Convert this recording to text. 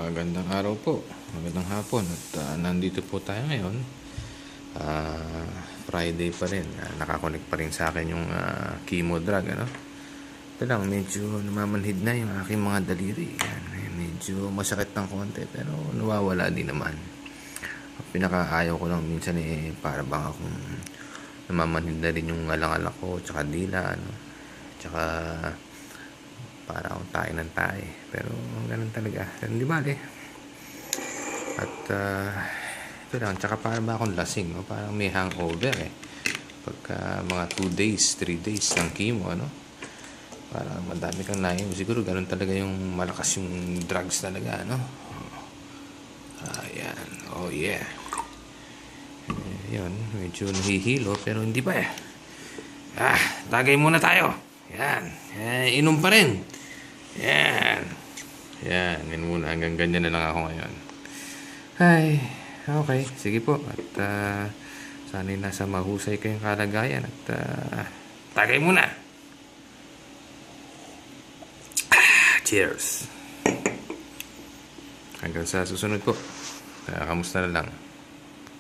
Magandang araw po, magandang hapon at nandito po tayo ngayon. Friday pa rin, nakakonect pa rin sa akin yung chemo drug, ano? Ito lang, medyo namamanhid na yung aking mga daliri. Yan, medyo masakit ng konti pero nawawala din naman. Ang pinakaayaw ko lang minsan para bang akong namamanhid na rin yung alang-alak ko tsaka dila, ano? Tsaka para akong tayo ng tayo, pero ganun talaga, hindi bale. At ito lang, tsaka para ba akong lasing, no? Parang may hangover pagka mga 2 days, 3 days ng chemo, ano? Parang madami kang nainom, siguro ganun talaga yung malakas yung drugs talaga, ano? Ayan, oh yeah. Yun, medyo nahihilo pero hindi pa tagay muna tayo. Yan, inom pa rin. Yan. Yan muna. Hanggang ganyan na lang ako ngayon. Ay, okay. Sige po. At sana'y nasa mahusay kayong kalagayan. At tagay muna. Cheers. Hanggang sa susunod po. Kamusta na lang.